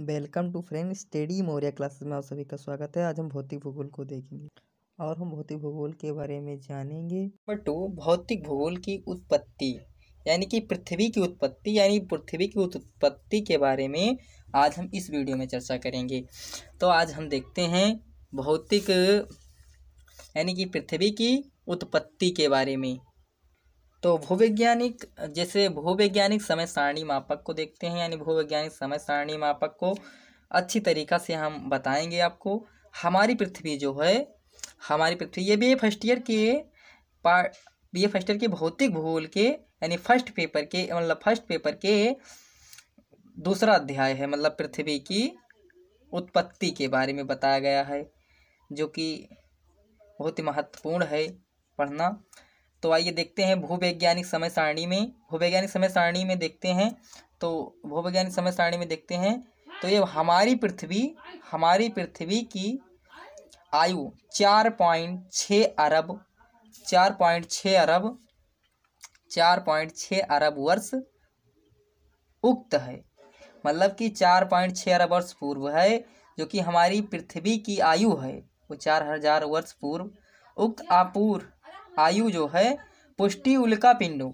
Welcome to friend study Maurya classes में आप सभी का स्वागत है। आज हम भौतिक भूगोल को देखेंगे और हम भौतिक भूगोल के बारे में जानेंगे। नंबर 2, भौतिक भूगोल की उत्पत्ति यानी कि पृथ्वी की उत्पत्ति के बारे में आज हम इस वीडियो में चर्चा करेंगे। तो आज हम देखते हैं भौतिक यानी कि पृथ्वी की उत्पत्ति के बारे में। तो भूवैज्ञानिक समय सारणी मापक को देखते हैं, यानी भूवैज्ञानिक समय सारणी मापक को अच्छी तरीक़ा से हम बताएंगे आपको। हमारी पृथ्वी ये भी फर्स्ट ईयर के भौतिक भूगोल के यानी फर्स्ट पेपर के दूसरा अध्याय है, मतलब पृथ्वी की उत्पत्ति के बारे में बताया गया है, जो कि बहुत ही महत्वपूर्ण है पढ़ना। तो आइए देखते हैं भूवैज्ञानिक समय सारणी में देखते हैं। तो ये हमारी पृथ्वी की आयु 4.6 अरब वर्ष उक्त है, मतलब कि 4.6 अरब वर्ष पूर्व है, जो कि हमारी पृथ्वी की आयु है वो 4000 वर्ष पूर्व। उक्त आयु जो है पुष्टि उल्का पिंडों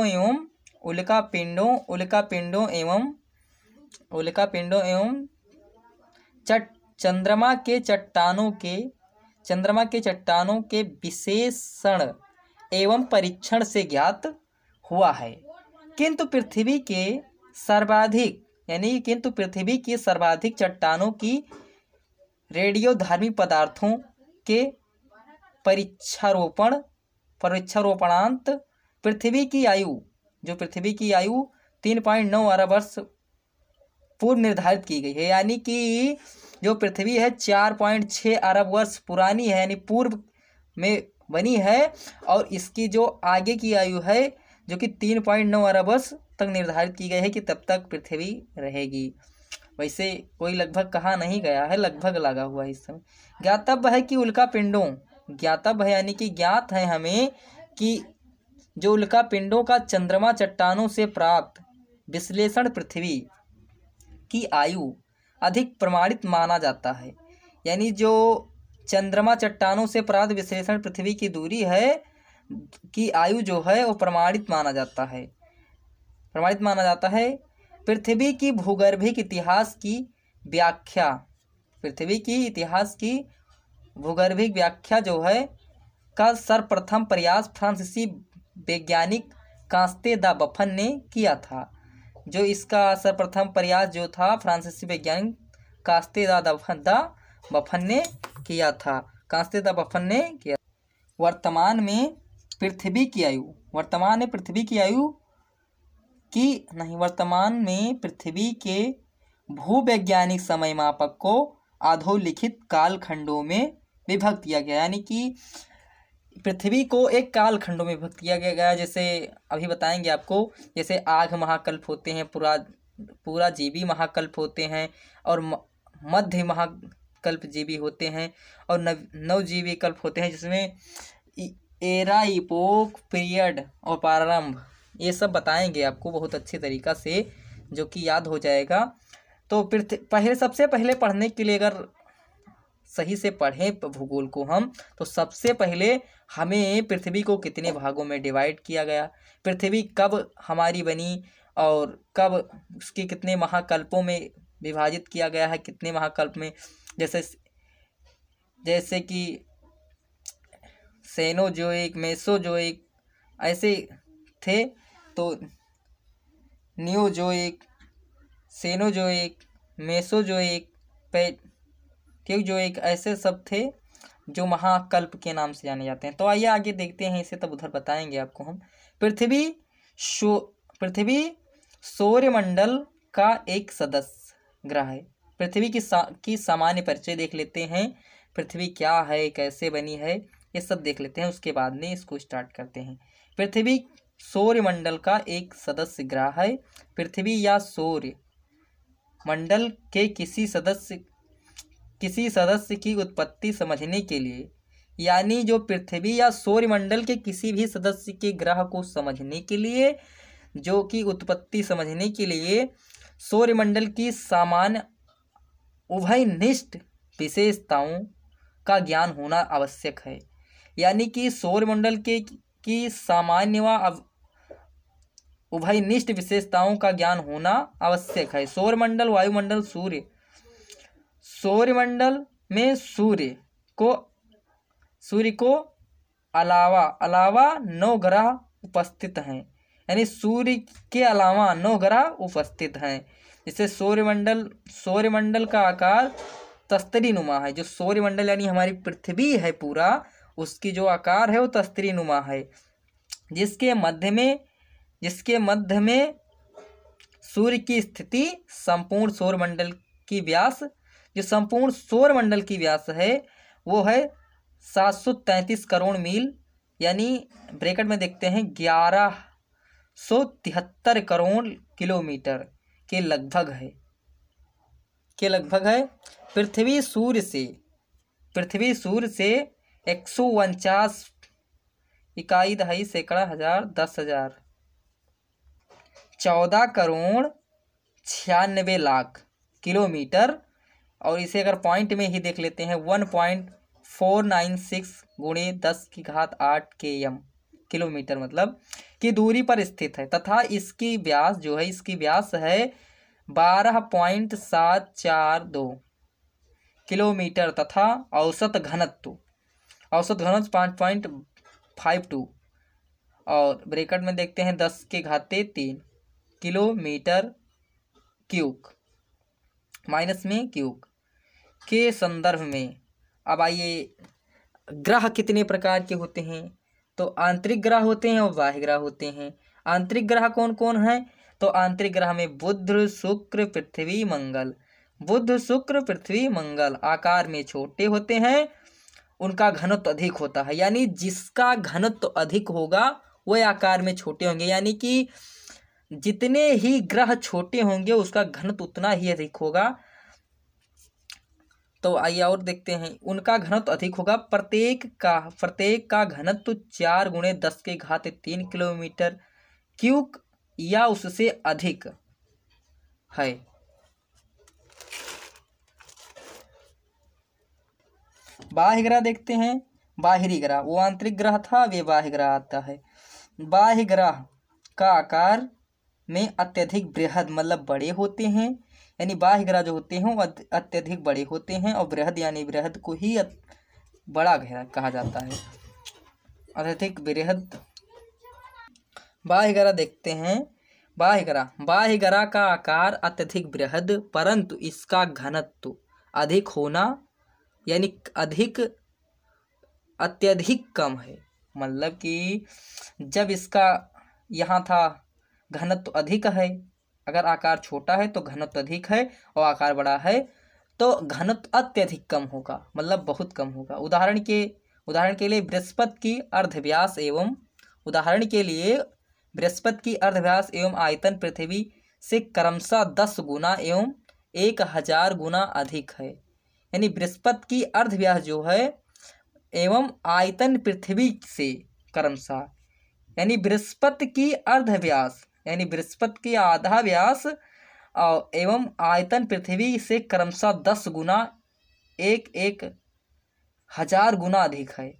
एवं चंद्रमा के चट्टानों के विश्लेषण एवं परीक्षण से ज्ञात हुआ है। किंतु पृथ्वी के सर्वाधिक चट्टानों की रेडियोधर्मी पदार्थों के परीक्षारोपणांत पृथ्वी की आयु 3.9 अरब वर्ष पूर्व निर्धारित की गई है, यानी कि जो पृथ्वी है 4.6 अरब वर्ष पुरानी है, यानी पूर्व में बनी है, और इसकी जो आगे की आयु है जो कि 3.9 अरब वर्ष तक निर्धारित की गई है कि तब तक पृथ्वी रहेगी। वैसे कोई लगभग कहा नहीं गया है, लगभग लगा हुआ है इस समय। ज्ञातव्य है कि यानी कि ज्ञात है हमें कि जो उल्का पिंडों का चंद्रमा चट्टानों से प्राप्त विश्लेषण पृथ्वी की आयु अधिक प्रमाणित माना जाता है, यानी जो चंद्रमा चट्टानों से प्राप्त विश्लेषण पृथ्वी की दूरी है की आयु जो है वो प्रमाणित माना जाता है। पृथ्वी की भूगर्भिक इतिहास की व्याख्या जो है का सर्वप्रथम प्रयास फ्रांसीसी वैज्ञानिक कांस्ते द बफन ने किया था। जो इसका सर्वप्रथम प्रयास जो था फ्रांसीसी वैज्ञानिक कांस्ते द बफन ने किया था। वर्तमान में पृथ्वी के भूवैज्ञानिक समय मापक को अधोलिखित कालखंडों में विभक्त किया गया, यानी कि पृथ्वी को एक कालखंडों में विभक्त किया गया। जैसे अभी बताएंगे आपको, जैसे आघ महाकल्प होते हैं, पूरा जीवी महाकल्प होते हैं, और मध्य महाकल्प जीवी होते हैं, और नवजीवी कल्प होते हैं, जिसमें एरा, इपोक, पीरियड और प्रारंभ, ये सब बताएंगे आपको बहुत अच्छे तरीक़ा से, जो कि याद हो जाएगा। तो सबसे पहले पढ़ने के लिए अगर सही से पढ़ें भूगोल को हम, तो सबसे पहले हमें पृथ्वी को कितने भागों में डिवाइड किया गया, पृथ्वी कब हमारी बनी, और कब उसके कितने महाकल्पों में विभाजित किया गया है, कितने महाकल्प में, जैसे कि सेनोजोइक, मेसोजोइक ऐसे थे। तो नियोजोइक, सेनोजोइक, मेसोजोइक, ट्यूजोइक ऐसे सब थे जो महाकल्प के नाम से जाने जाते हैं। तो आइए आगे देखते हैं इसे, तब उधर बताएंगे आपको हम। पृथ्वी सौरमंडल का एक सदस्य ग्रह है। पृथ्वी की सामान्य परिचय देख लेते हैं, पृथ्वी क्या है, कैसे बनी है, ये सब देख लेते हैं, उसके बाद में इसको स्टार्ट करते हैं। पृथ्वी सौरमंडल का एक सदस्य ग्रह है। पृथ्वी या सौर मंडल के किसी सदस्य की उत्पत्ति समझने के लिए, यानी जो पृथ्वी या सौरमंडल के किसी भी सदस्य के ग्रह को समझने के लिए, जो कि उत्पत्ति समझने के लिए सौरमंडल की सामान्य उभयनिष्ठ विशेषताओं का ज्ञान होना आवश्यक है। यानी कि सौरमंडल के की सामान्य व उभयनिष्ठ विशेषताओं का ज्ञान होना आवश्यक है। सौरमंडल, वायुमंडल, सूर्य। सौरमंडल में सूर्य को अलावा 9 ग्रह उपस्थित हैं। यानी सूर्य के अलावा 9 ग्रह उपस्थित हैं। जिससे सौरमंडल का आकार तस्तरी नुमा है। जो सौरमंडल यानी हमारी पृथ्वी है पूरा, उसकी जो आकार है वो तस्तरी नुमा है। जिसके मध्य में सूर्य की स्थिति संपूर्ण सौरमंडल की व्यास, जो संपूर्ण सौरमंडल की व्यास है वो है 733 करोड़ मील, यानी ब्रैकेट में देखते हैं 1173 करोड़ किलोमीटर के लगभग है। पृथ्वी सूर्य से 149 इकाई, दहाई, सैकड़ा, हजार, 10,000 14 करोड़ 96 लाख किलोमीटर। और इसे अगर पॉइंट में ही देख लेते हैं 1.496 गुणे 10⁸ km किलोमीटर मतलब की दूरी पर स्थित है। तथा इसकी व्यास है 12.742 किलोमीटर तथा औसत घनत्व 5.52 और ब्रैकेट में देखते हैं 10⁻³ किलोमीटर क्यूब माइनस में क्यूब के संदर्भ में। अब आइए, ग्रह कितने प्रकार के होते हैं? तो आंतरिक ग्रह होते हैं और बाह्य ग्रह होते हैं। आंतरिक ग्रह कौन कौन है? तो आंतरिक ग्रह में बुध, शुक्र, पृथ्वी, मंगल। बुध, शुक्र, पृथ्वी, मंगल आकार में छोटे होते हैं, उनका घनत्व अधिक होता है। यानी जिसका घनत्व अधिक होगा वह आकार में छोटे होंगे। यानी कि जितने ही ग्रह छोटे होंगे उसका घनत्व उतना ही अधिक होगा। तो आइए और देखते हैं, उनका घनत्व अधिक होगा। प्रत्येक का घनत्व 4 × 10⁻³ किलोमीटर क्यूब या उससे अधिक है। बाह्य ग्रह देखते हैं। बाहरी ग्रह, वो आंतरिक ग्रह था, वे बाह्य ग्रह आता है। बाह्य ग्रह का आकार में अत्यधिक बृहद मतलब बड़े होते हैं। यानी बाह्य ग्रह जो होते हैं वो अत्यधिक बड़े होते हैं और बृहद यानी बृहद को ही बड़ा ग्रह कहा जाता है, अत्यधिक बृहद। बाह्य ग्रह देखते हैं। बाह्य ग्रह का आकार अत्यधिक बृहद परंतु इसका घनत्व अधिक होना यानी अत्यधिक कम है। मतलब कि जब इसका यहाँ था घनत्व अधिक है, अगर आकार छोटा है तो घनत्व अधिक है और आकार बड़ा है तो घनत्व अत्यधिक कम होगा, मतलब बहुत कम होगा। उदाहरण के लिए बृहस्पति की अर्धव्यास एवं आयतन पृथ्वी से क्रमशः 10 गुना एवं 1000 गुना अधिक है। यानी बृहस्पति की अर्धव्यास जो है एवं आयतन पृथ्वी से क्रमशः, यानी बृहस्पति की अर्धव्यास यानी बृहस्पति की आधा व्यास एवं आयतन पृथ्वी से क्रमशः 10 गुना 1000 गुना अधिक है।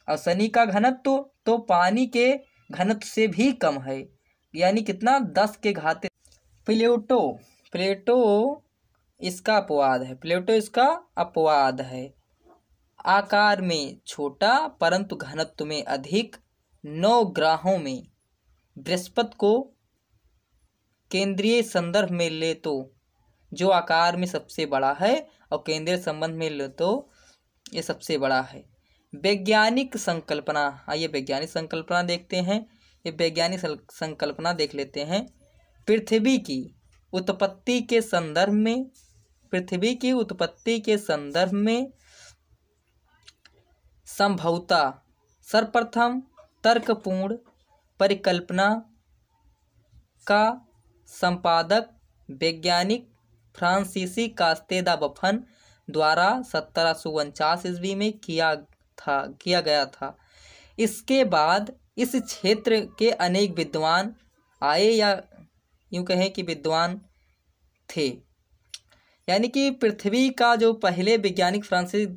और शनि का घनत्व तो पानी के घनत्व से भी कम है, यानी कितना 10⁻। प्लेटो इसका अपवाद है। आकार में छोटा परंतु घनत्व में अधिक। 9 ग्रहों में बृहस्पति को केंद्रीय संदर्भ में ले तो जो आकार में सबसे बड़ा है और केंद्रीय संबंध में ले तो ये सबसे बड़ा है। वैज्ञानिक संकल्पना, आइए वैज्ञानिक संकल्पना देखते हैं। ये वैज्ञानिक संकल्पना देख लेते हैं। पृथ्वी की उत्पत्ति के संदर्भ में संभवतः सर्वप्रथम तर्कपूर्ण परिकल्पना का संपादक वैज्ञानिक फ्रांसीसी कास्तेदा बफन द्वारा 1749 ईस्वी में किया गया था। इसके बाद इस क्षेत्र के अनेक विद्वान आए, या यूँ कहें कि विद्वान थे। यानी कि पृथ्वी का जो पहले वैज्ञानिक फ्रांसिस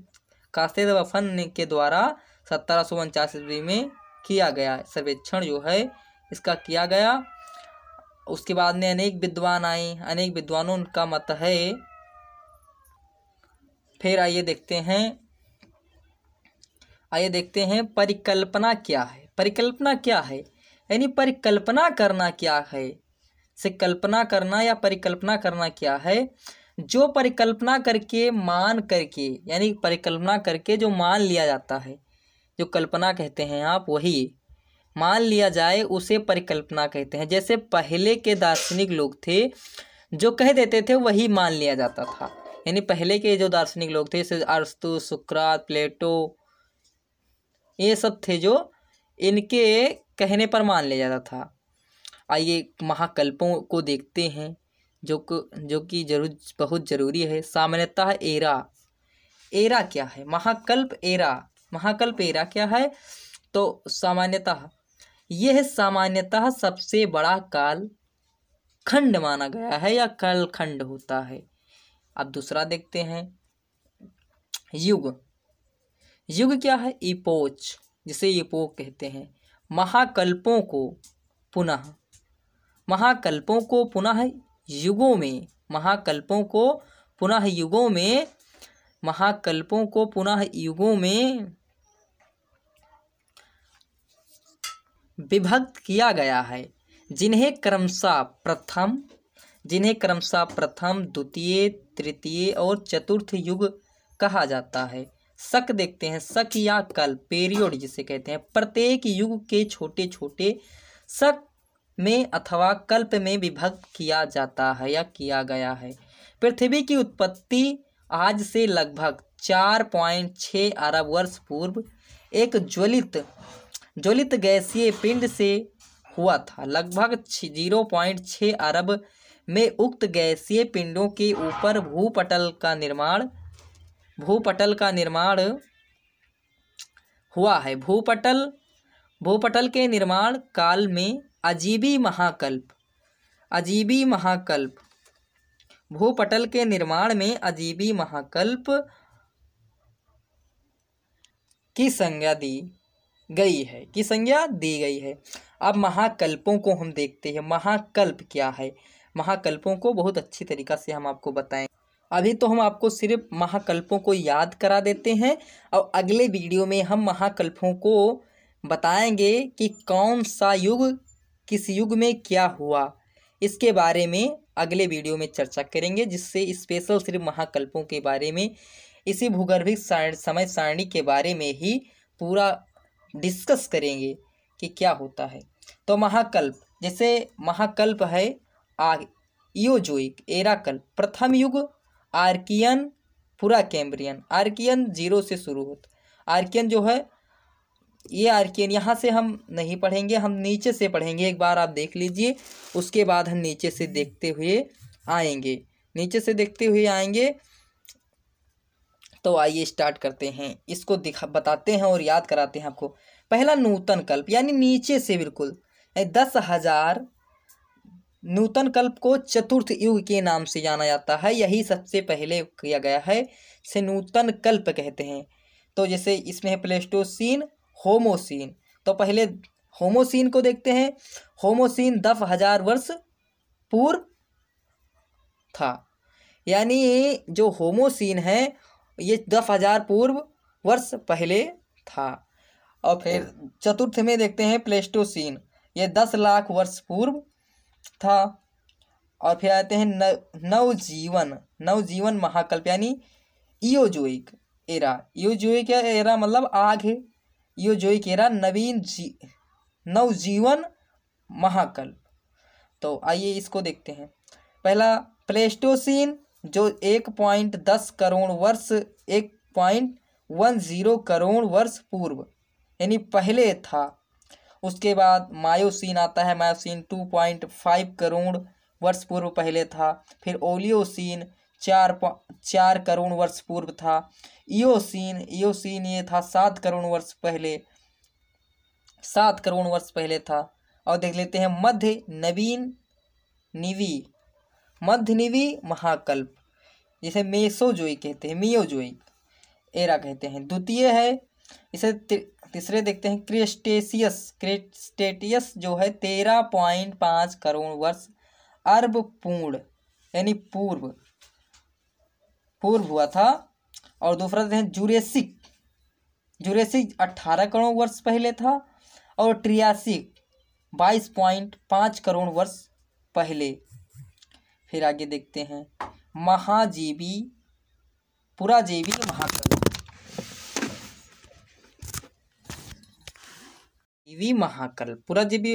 कास्तेदफन के द्वारा 1749 ईस्वी में किया गया सर्वेक्षण जो है इसका किया गया। उसके बाद में अनेक विद्वान आए, अनेक विद्वानों का मत है। फिर आइए देखते हैं परिकल्पना क्या है। परिकल्पना क्या है यानी परिकल्पना करना क्या है, से कल्पना करना या परिकल्पना करना क्या है। जो परिकल्पना करके मान करके यानी परिकल्पना करके जो मान लिया जाता है, जो कल्पना कहते हैं आप, वही मान लिया जाए उसे परिकल्पना कहते हैं। जैसे पहले के दार्शनिक लोग थे जो कह देते थे वही मान लिया जाता था। यानी पहले के जो दार्शनिक लोग थे जैसे अरस्तु, सुकरात, प्लेटो, ये सब थे जो इनके कहने पर मान लिया जाता था। आइए महाकल्पों को देखते हैं जो कि बहुत ज़रूरी है। सामान्यतः एरा क्या है, महाकल्प एरा क्या है। तो यह सामान्यतः सबसे बड़ा काल खंड माना गया है या काल खंड होता है। अब दूसरा देखते हैं युग क्या है, इपोच, जिसे इपोक कहते हैं। महाकल्पों को पुनः युगों में विभक्त किया गया है, जिन्हें क्रमशः प्रथम, द्वितीय, तृतीय और चतुर्थ युग कहा जाता है। शक देखते हैं, शक या कल्प, पीरियड जिसे कहते हैं। प्रत्येक युग के छोटे छोटे शक में अथवा कल्प में विभक्त किया जाता है या किया गया है। पृथ्वी की उत्पत्ति आज से लगभग 4.6 अरब वर्ष पूर्व एक ज्वलित गैसीय पिंड से हुआ था। लगभग 0.6 अरब में उक्त गैसीय पिंडों के ऊपर भूपटल का निर्माण हुआ है। भूपटल के निर्माण काल में अजीबी महाकल्प भूपटल के निर्माण में अजीबी महाकल्प की संज्ञा दी गई है। अब महाकल्पों को हम देखते हैं। महाकल्प क्या है, महाकल्पों को बहुत अच्छी तरीक़ा से हम आपको बताएं। अभी तो हम आपको सिर्फ महाकल्पों को याद करा देते हैं और अगले वीडियो में हम महाकल्पों को बताएंगे कि कौन सा युग किस युग में क्या हुआ, इसके बारे में अगले वीडियो में चर्चा करेंगे, जिससे स्पेशल सिर्फ महाकल्पों के बारे में, इसी भूगर्भिक समय सारणी के बारे में ही पूरा डिस्कस करेंगे कि क्या होता है। तो महाकल्प, जैसे महाकल्प है इयोजोइक, एराकल्प, प्रथम युग आर्कियन, पूरा कैम्ब्रियन। आर्कियन 0 से शुरू होता। आर्कियन जो है ये आर्कियन यहाँ से हम नहीं पढ़ेंगे, हम नीचे से पढ़ेंगे। एक बार आप देख लीजिए, उसके बाद हम नीचे से देखते हुए आएंगे। तो आइए स्टार्ट करते हैं, इसको बताते हैं और याद कराते हैं आपको। पहला नूतन कल्प यानी नीचे से बिल्कुल 10,000 नूतन कल्प को चतुर्थ युग के नाम से जाना जाता है। यही सबसे पहले किया गया है, इसे नूतन कल्प कहते हैं। तो जैसे इसमें है प्लेस्टोसीन, होमोसीन। तो पहले होमोसीन को देखते हैं। होमोसीन 10,000 वर्ष पूर्व था। यानी जो होमोसीन है ये 10,000 पूर्व वर्ष पहले था। और फिर चतुर्थ में देखते हैं प्लेस्टोसीन, ये 10 लाख वर्ष पूर्व था। और फिर आते हैं नवजीवन महाकल्प यानी इयोजोइक एरा। इयोजोइक एरा मतलब आग है। इयोजोइक एरा नवजीवन महाकल्प। तो आइए इसको देखते हैं। पहला प्लेस्टोसीन जो 1.10 करोड़ वर्ष 1.10 करोड़ वर्ष पूर्व यानी पहले था। उसके बाद मायोसीन आता है। मायोसीन 2.5 करोड़ वर्ष पूर्व पहले था। फिर ओलियोसीन 4 करोड़ वर्ष पूर्व था। इयोसीन ये था 7 करोड़ वर्ष पहले था। और देख लेते हैं मध्य मध्यनिवी महाकल्प जिसे मेसोजोइक कहते हैं, मियोजोइक एरा कहते हैं। द्वितीय है इसे तीसरे देखते हैं क्रेस्टेशियस जो है 13.5 करोड़ वर्ष अर्ब पूर्ण यानी पूर्व हुआ था। और दूसरा देखते हैं जुरेसिक 18 करोड़ वर्ष पहले था। और ट्रियासिक 22.5 करोड़ वर्ष पहले। फिर आगे देखते हैं पुराजीवी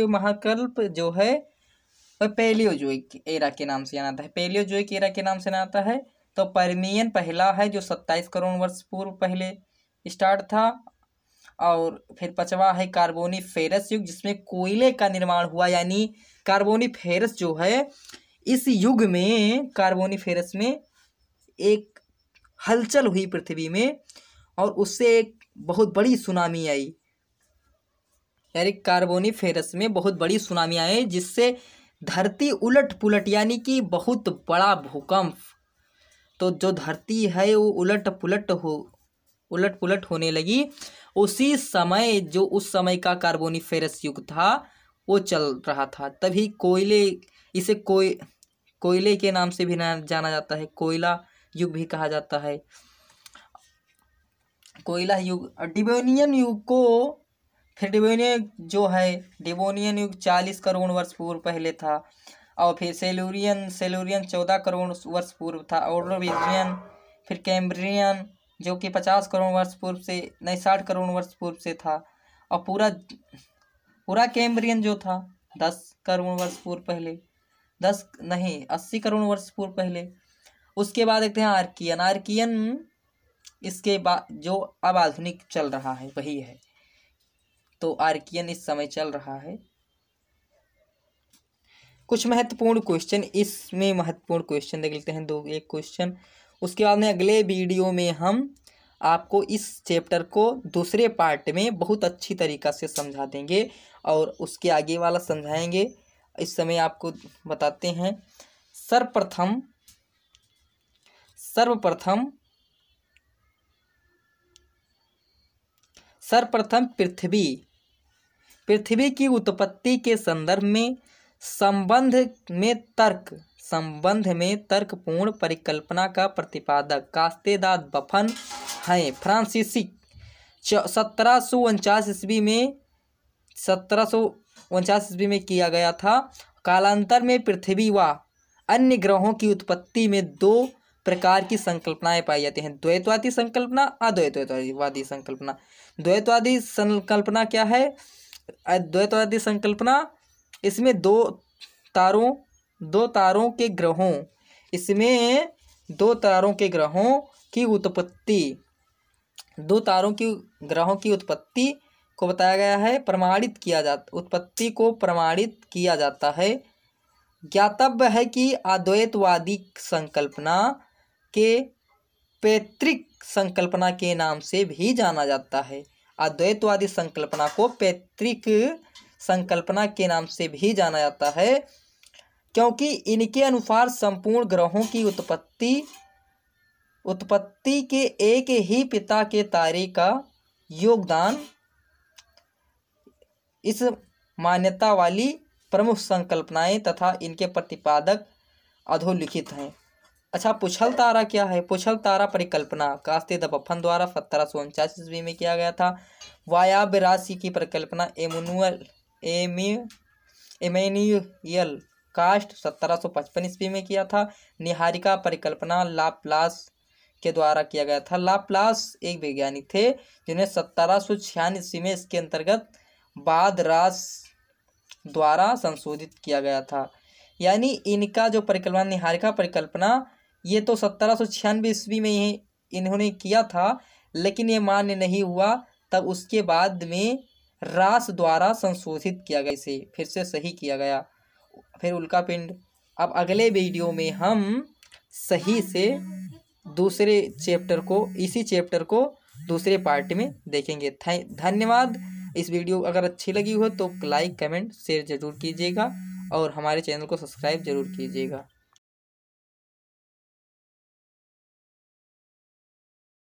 महाकल्प जो है वह पैलियोजोइक एरा के नाम से जाना जाता है। पैलियोजोइक एरा के नाम से जाना जाता है। तो पर्मियन पहला है जो 27 करोड़ वर्ष पूर्व पहले स्टार्ट था। और फिर पांचवा है कार्बोनिफेरस युग जिसमें कोयले का निर्माण हुआ, यानी कार्बोनिफेरस जो है इस युग में कार्बोनिफेरस में एक हलचल हुई पृथ्वी में और उससे एक बहुत बड़ी सुनामी आई, यानी कार्बोनिफेरस में बहुत बड़ी सुनामी आई जिससे धरती उलट पुलट यानी कि बहुत बड़ा भूकंप। तो जो धरती है वो उलट पुलट होने लगी। उसी समय जो उस समय का कार्बोनिफेरस युग था वो चल रहा था। तभी इसे कोयले के नाम से भी जाना जाता है, कोयला युग भी कहा जाता है। कोयला युग डिवोनियन युग को फिर डिवोनियन युग 40 करोड़ वर्ष पूर्व पहले था। और फिर सेलुरियन 14 करोड़ वर्ष पूर्व था। ऑर्डोविजियन फिर कैम्ब्रियन जो कि 50 करोड़ वर्ष पूर्व से 60 करोड़ वर्ष पूर्व से था। और पूरा कैम्ब्रियन जो था 10 करोड़ वर्ष पूर्व पहले 80 करोड़ वर्ष पूर्व पहले। उसके बाद देखते हैं आर्कियन इसके बाद जो अब आधुनिक चल रहा है वही है। तो आर्कियन इस समय चल रहा है। कुछ महत्वपूर्ण क्वेश्चन इसमें महत्वपूर्ण क्वेश्चन देख लेते हैं, एक क्वेश्चन। उसके बाद में अगले वीडियो में हम आपको इस चैप्टर को दूसरे पार्ट में बहुत अच्छी तरीक़ा से समझा देंगे और उसके आगे वाला समझाएंगे। इस समय आपको बताते हैं सर्वप्रथम पृथ्वी की उत्पत्ति के संदर्भ में संबंध में तर्कपूर्ण परिकल्पना का प्रतिपादक कास्तेदाद बफन हैं। फ्रांसीसी 1749 ईस्वी में किया गया था। कालांतर में पृथ्वी व अन्य ग्रहों की उत्पत्ति में दो प्रकार की संकल्पनाएं पाई जाती हैं, द्वैतवादी संकल्पना, अद्वैतवादी संकल्पना। द्वैतवादी संकल्पना क्या है? द्वैतवादी संकल्पना इसमें दो तारों के ग्रहों की उत्पत्ति को बताया गया है, उत्पत्ति को प्रमाणित किया जाता है। ज्ञातव्य है कि अद्वैतवादी संकल्पना के पैतृक संकल्पना के नाम से भी जाना जाता है। अद्वैतवादी संकल्पना को पैतृक संकल्पना के नाम से भी जाना जाता है क्योंकि इनके अनुसार संपूर्ण ग्रहों की उत्पत्ति के एक ही पिता के तारे का योगदान इस मान्यता वाली प्रमुख संकल्पनाएं तथा इनके प्रतिपादक अधोलिखित हैं। अच्छा, पुछल तारा क्या है? पुछल तारा परिकल्पना कास्तेद बफन द्वारा 1749 ईस्वी में किया गया था। वायव्य राशि की परिकल्पना एमेनुएल कास्ट 1755 ईस्वी में किया था। निहारिका परिकल्पना लाप्लास के द्वारा किया गया था। लाप्लास एक वैज्ञानिक थे जिन्हें 1796 ईस्वी में इसके अंतर्गत बादरास द्वारा संशोधित किया गया था। यानी इनका जो परिकल्पना निहारिका परिकल्पना ये तो 1796 ईस्वी में ही इन्होंने किया था, लेकिन ये मान्य नहीं हुआ। तब उसके बाद में रास द्वारा संशोधित किया गया, इसे फिर से सही किया गया, फिर उल्का पिंड। अब अगले वीडियो में हम सही से इसी चैप्टर को दूसरे पार्ट में देखेंगे। धन्यवाद। इस वीडियो अगर अच्छी लगी हो तो लाइक, कमेंट, शेयर जरूर कीजिएगा और हमारे चैनल को सब्सक्राइब जरूर कीजिएगा।